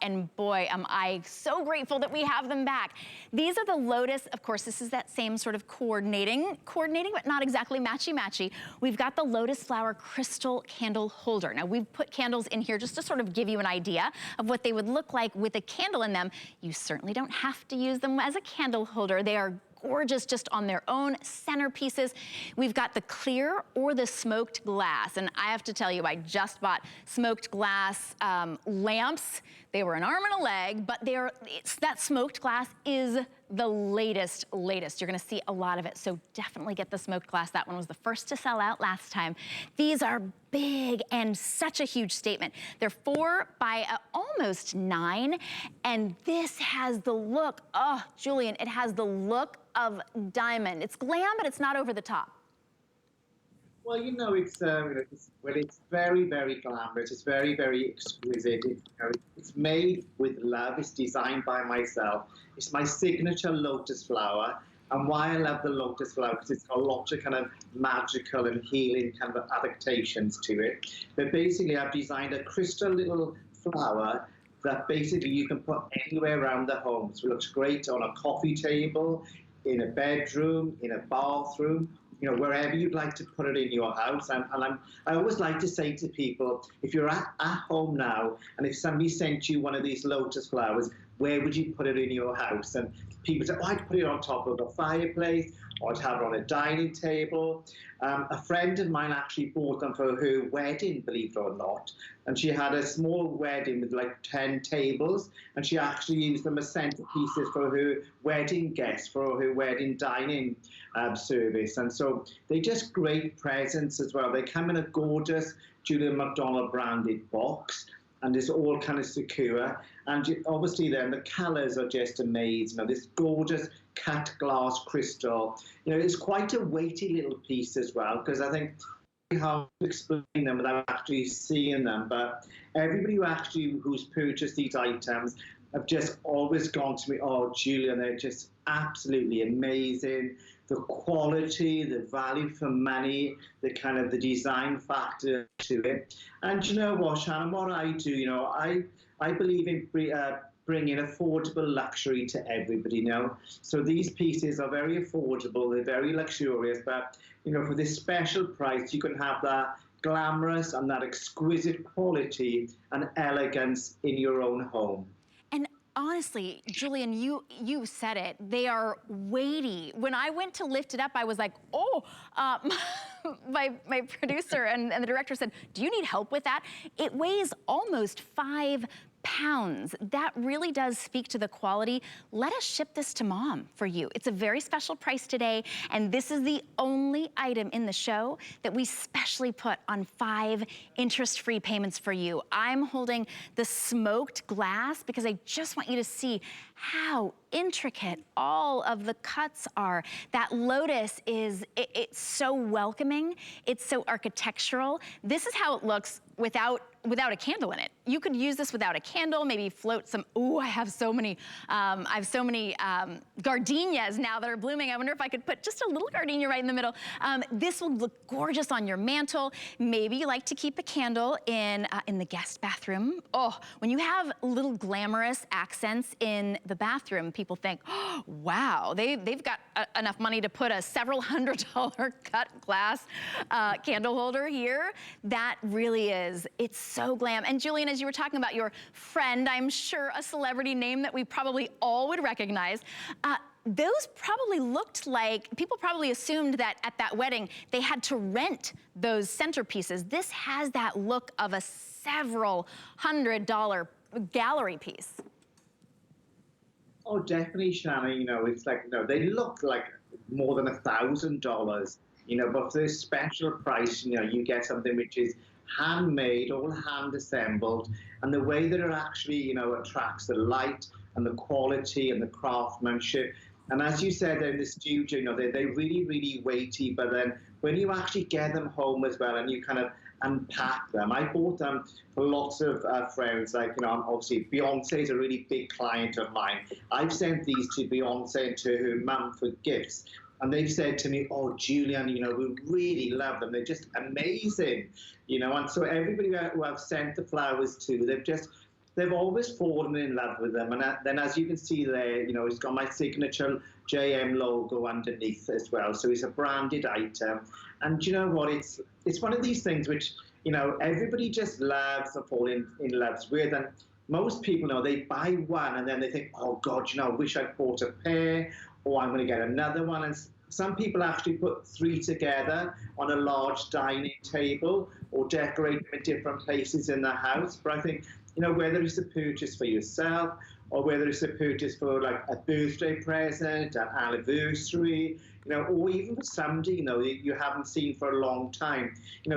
and boy, am I so grateful that we have them back. These are the Lotus. Of course, this is that same sort of coordinating, but not exactly matchy-matchy. We've got the Lotus Flower Crystal Candle Holder. Now, we've put candles in here just to sort of give you an idea of what they would look like with a candle in them. You certainly don't have to use them as a candle holder. They are gorgeous just on their own centerpieces. We've got the clear or the smoked glass. And I have to tell you, I just bought smoked glass lamps. They were an arm and a leg, but that smoked glass is the latest. You're gonna see a lot of it, so definitely get the smoked glass. That one was the first to sell out last time. These are big and such a huge statement. They're 4 by almost 9, and this has the look, oh, Julien, it has the look of diamond. It's glam, but it's not over the top. Well, you know, it's very, very glamorous. It's very, very exquisite. It's made with love. It's designed by myself. It's my signature lotus flower. And why I love the lotus flower, because it's got a lot of kind of magical and healing kind of adaptations to it. But basically, I've designed a crystal little flower that basically you can put anywhere around the home. So it looks great on a coffee table, in a bedroom, in a bathroom, you know, wherever you'd like to put it in your house. I always like to say to people, if you're at home now, and if somebody sent you one of these lotus flowers, where would you put it in your house? And people say, oh, I'd put it on top of a fireplace, or I'd have it on a dining table. A friend of mine actually bought them for her wedding, believe it or not. And she had a small wedding with like 10 tables, and she actually used them as centerpieces for her wedding guests, for her wedding dining service. And so they're just great presents as well. They come in a gorgeous Julien Macdonald branded box, and it's all kind of secure. And obviously then the colors are just amazing. You know, this gorgeous cut glass crystal. You know, it's quite a weighty little piece as well, because I think how to explain them without actually seeing them. But everybody who's purchased these items have just always gone to me, oh, Julien, they're just absolutely amazing. The quality, the value for money, the kind of the design factor to it. And you know what, Shannon, what I do, you know, I believe in bringing affordable luxury to everybody, you know. So these pieces are very affordable, they're very luxurious, but, you know, for this special price, you can have that glamorous and that exquisite quality and elegance in your own home. Honestly, Julien, you said it. They are weighty. When I went to lift it up, I was like, oh, my producer and the director said, do you need help with that? It weighs almost 5 pounds. That really does speak to the quality. Let us ship this to mom for you. It's a very special price today, and this is the only item in the show that we specially put on 5 interest-free payments for you. I'm holding the smoked glass because I just want you to see how intricate all of the cuts are. That lotus it's so welcoming. It's so architectural. This is how it looks without a candle in it. You could use this without a candle, maybe float some, ooh, I have so many gardenias now that are blooming. I wonder if I could put just a little gardenia right in the middle. This will look gorgeous on your mantle. Maybe you like to keep a candle in the guest bathroom. Oh, when you have little glamorous accents in the bathroom, people think, oh, wow, they've got enough money to put a several $100 cut glass candle holder here. That really is, it's so glam. And Julien, as you were talking about your friend, I'm sure a celebrity name that we probably all would recognize, those probably looked like, people probably assumed that at that wedding, they had to rent those centerpieces. This has that look of a several $100 gallery piece. Oh, definitely, Shannon. You know, it's like, you know, they look like more than $1,000, you know, but for this special price, you know, you get something which is handmade, all hand assembled, and the way that it actually, you know, attracts the light and the quality and the craftsmanship. And as you said in the studio, you know, they're really, really weighty, but then when you actually get them home as well and you kind of unpack them. I bought them for lots of friends, like, you know, obviously Beyonce is a really big client of mine. I've sent these to Beyonce and to her mum for gifts. And they've said to me, oh, Julien, you know, we really love them. They're just amazing, you know. And so everybody who I've sent the flowers to, they've just they've always fallen in love with them. And then, as you can see there, it's got my signature JM logo underneath as well. So it's a branded item. And you know what? It's one of these things which, everybody just loves or fall in love with. And most people they buy one and then they think, oh God, I wish I'd bought a pair, or I'm going to get another one. And some people actually put 3 together on a large dining table or decorate them in different places in the house. But I think, whether it's a purchase for yourself or whether it's a purchase for like a birthday present, an anniversary, or even for somebody, you haven't seen for a long time,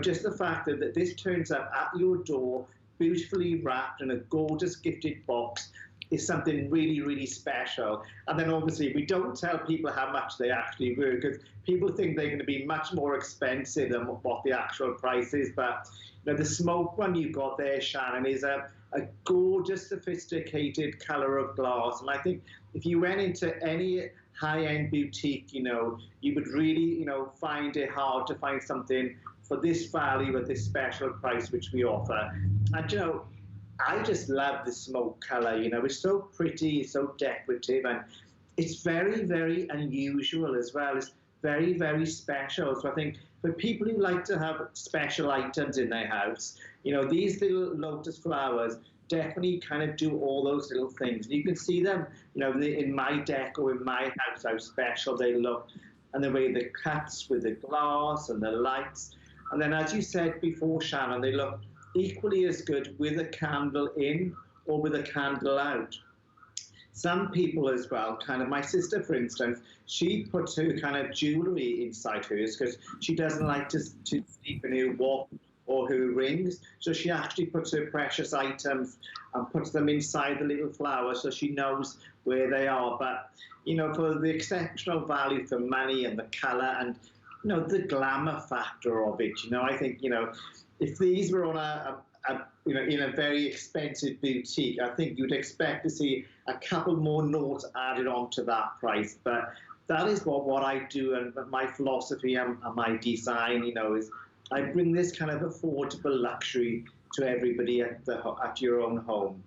just the fact that this turns up at your door, beautifully wrapped in a gorgeous gifted box, is something really, really special. And then obviously we don't tell people how much they actually were, because people think they're going to be much more expensive than what the actual price is. But the smoke one you got there, Shannon, is a gorgeous, sophisticated color of glass. And I think if you went into any high-end boutique, you would really, find it hard to find something for this value at this special price which we offer. And I just love the smoke color. It's so pretty, it's so decorative, and it's very, very unusual as well. It's very, very special. So I think for people who like to have special items in their house, these little lotus flowers definitely kind of do all those little things. You can see them, in my deco, in my house, how special they look, and the way the cuts with the glass and the lights. And then, as you said before, Shannon, they look equally as good with a candle in or with a candle out. Some people as well, kind of my sister, for instance, she puts her kind of jewelry inside hers because she doesn't like to sleep in her watch or her rings. So she actually puts her precious items and puts them inside the little flower so she knows where they are. But, for the exceptional value for money and the color and, the glamour factor of it, I think, if these were on in a very expensive boutique, I think you'd expect to see a couple more noughts added on to that price. But that is what I do, and my philosophy and my design, is I bring this kind of affordable luxury to everybody at your own home.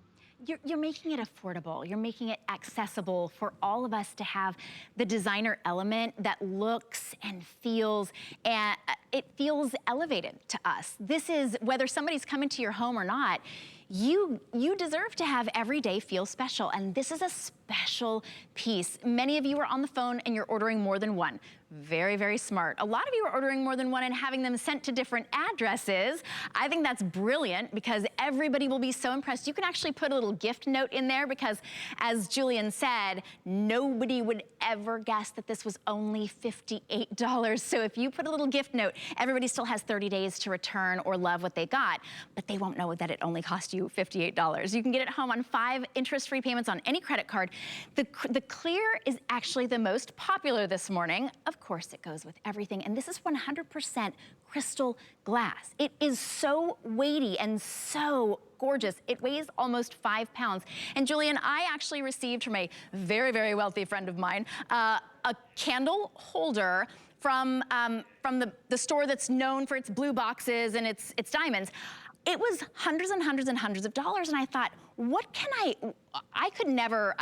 You're making it affordable. You're making it accessible for all of us to have the designer element that looks and feels, and it feels elevated to us. This is, whether somebody's coming to your home or not, you deserve to have every day feel special, and this is a special piece. Many of you are on the phone and you're ordering more than one. Very, very smart. A lot of you are ordering more than one and having them sent to different addresses. I think that's brilliant because everybody will be so impressed. You can actually put a little gift note in there because, as Julien said, nobody would ever guess that this was only $58. So if you put a little gift note, everybody still has 30 days to return or love what they got, but they won't know that it only cost you $58. You can get it home on 5 interest-free payments on any credit card. The clear is actually the most popular this morning. Of course, it goes with everything, and this is 100% crystal glass. It is so weighty and so gorgeous. It weighs almost 5 pounds. And Julien, I actually received from a very, very wealthy friend of mine a candle holder from the store that's known for its blue boxes and its diamonds. It was hundreds and hundreds and hundreds of dollars, and I thought, what can I could never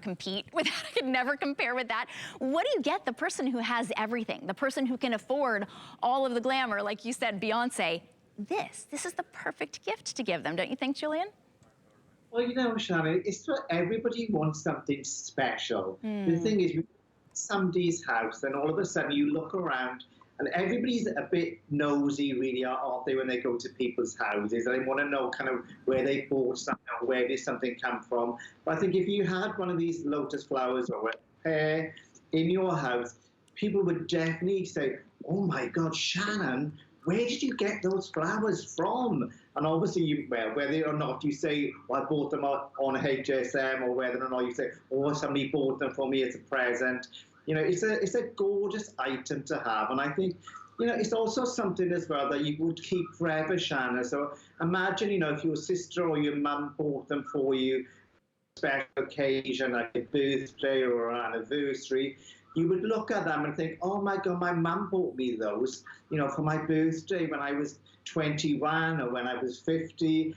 compete with that. I could never compare with that. What do you get the person who has everything, the person who can afford all of the glamour, like you said, Beyonce? This is the perfect gift to give them, don't you think, Julien? Well, Shannon, it's for everybody wants something special. The thing is, somebody's house, then all of a sudden you look around and everybody's a bit nosy, really, aren't they, when they go to people's houses? They want to know kind of where they bought something, or where did something come from. But I think if you had one of these lotus flowers or a pair in your house, people would definitely say, oh my God, Shannon, where did you get those flowers from? And obviously, whether or not you say, well, I bought them on HSM, or whether or not you say, oh, somebody bought them for me as a present. It's a gorgeous item to have. And I think, it's also something as well that you would keep forever, Shannon. So imagine, if your sister or your mum bought them for you, special occasion, like a birthday or an anniversary, you would look at them and think, oh my God, my mum bought me those, for my birthday when I was 21 or when I was 50.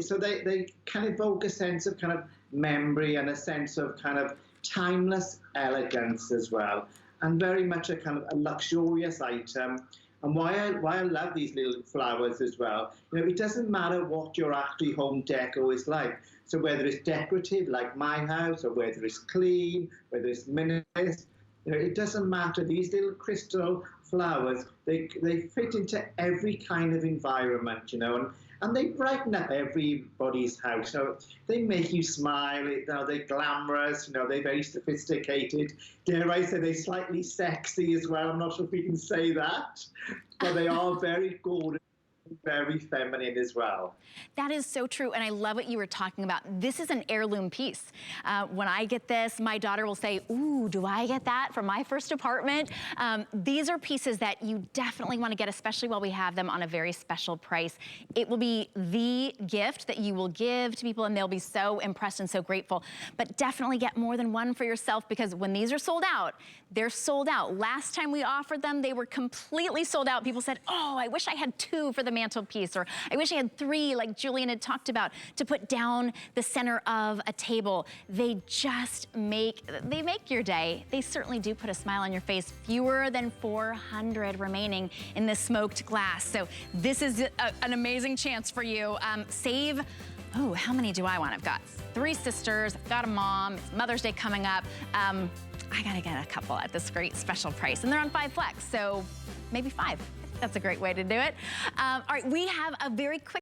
So they kind of evoke a sense of kind of memory and a sense of kind of timeless elegance as well, and very much a kind of a luxurious item. And why I love these little flowers as well, it doesn't matter what your actually home deco is like. So whether it's decorative like my house, or whether it's clean, whether it's minimalist, it doesn't matter. These little crystal flowers, they fit into every kind of environment, and they brighten up everybody's house. They make you smile. They're glamorous. They're very sophisticated. Dare I say they're slightly sexy as well? I'm not sure if we can say that, but they are very gorgeous. Very feminine as well. That is so true, and I love what you were talking about. This is an heirloom piece. When I get this, my daughter will say, ooh, do I get that for my first apartment? These are pieces that you definitely want to get, especially while we have them on a very special price. It will be the gift that you will give to people, and they'll be so impressed and so grateful. But definitely get more than one for yourself, because when these are sold out, they're sold out. Last time we offered them, they were completely sold out. People said, oh, I wish I had 2 for the mantelpiece, or I wish I had 3, like Julien had talked about, to put down the center of a table. They just make your day. They certainly do put a smile on your face. Fewer than 400 remaining in this smoked glass. So this is an amazing chance for you. Save, oh, how many do I want? I've got 3 sisters, I've got a mom, it's Mother's Day coming up. I gotta get a couple at this great special price, and they're on 5 Flex, so maybe 5. That's a great way to do it. All right, we have a very quick